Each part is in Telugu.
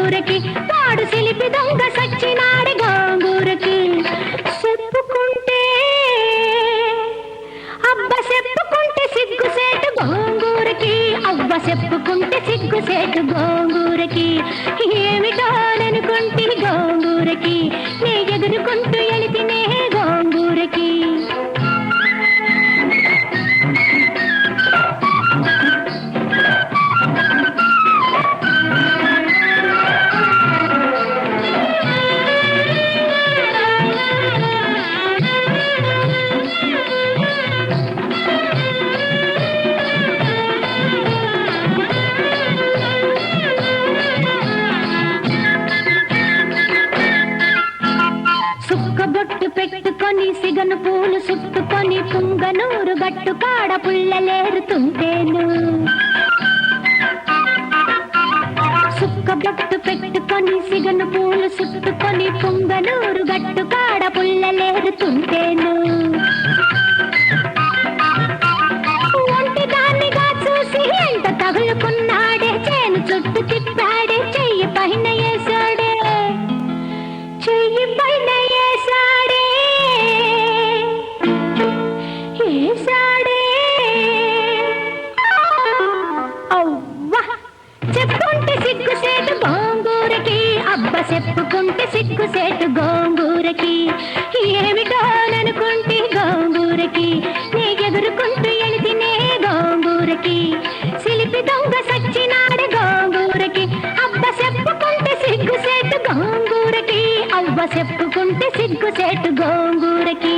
గోంగూరకి వాడు సిలిపి దొంగ సచ్చినాడు గోంగూరకి చెప్పుకుంటే అబ్బ చెప్పుకుంటే సిగ్గుసేటు గోంగూరకి అవ్వ చెప్పుకుంటే సిగ్గుసేటు గోంగూరకి ఏమిటోననుకుంటే గోంగూరకి నీ ఎదురుకుంటూ ఎలితినే గోంగూరకి బొట్టు పెట్టుకొని సిగను పూలు చుట్టుకొని పుంగనూరు గట్టు కాడ పుల్లలేరుతుంటేను సుక్క బొట్టు పెట్టుకొని సిగను పూలు చుట్టుకొని పుంగనూరు గట్టు కాడ పుల్లలేరుతుంటేను ఒంటి దానిగా చూసి ఎంత తగులుకున్నాడే చేను చుట్టూ తిప్పాడే చెయ్యి పైన వేసాడే చెయ్యి పైన చెప్పుకుంటే సిగ్గుసేటు గోంగూరకి అబ్బ చెప్పుకుంటే సిగ్గుసేటు గోంగూరకి ఏమిటోననుకుంటే గోంగూరకి నీ ఎదురుకుంటూ ఎలితినే గోంగూరకి సిలిపి దొంగ సచ్చినాడు గోంగూరకి అబ్బ చెప్పుకుంటే సిగ్గుసేటు గోంగూరకి అవ్వ చెప్పుకుంటే సిగ్గుసేటు గోంగూరకి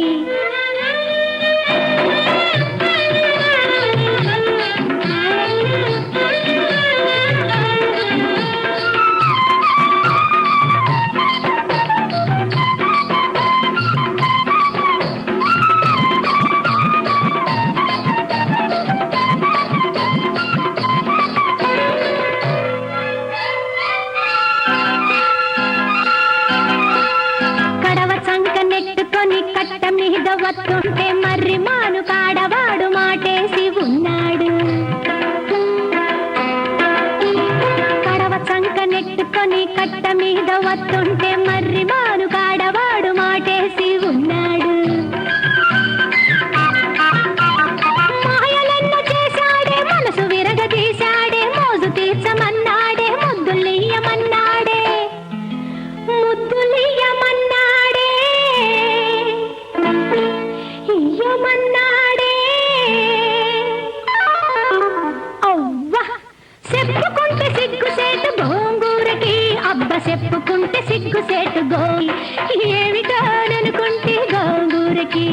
కట్ట మీద వస్తుంటే మర్రి మాను కాడవాడు మాటేసి ఉన్నాడు కడవ చంక నెట్టుకొని కట్ట మీద వస్తుంటే మర్రి మాను కాడవాడు మాటేసి ఉన్నాడు మాయలెన్నో చేశాడే మనసు విరగదీశాడే మోజు తీర్చమన్నాడే ముద్దులియ్యమన్నాడే ఇయ్యమన్నాడే అవ్వ చెప్పుకుంటే సిగ్గుసేటు గోంగూరకి అబ్బ చెప్పుకుంటే సిగ్గుసేటు ఏమిటోననుకుంటే గోంగూరకి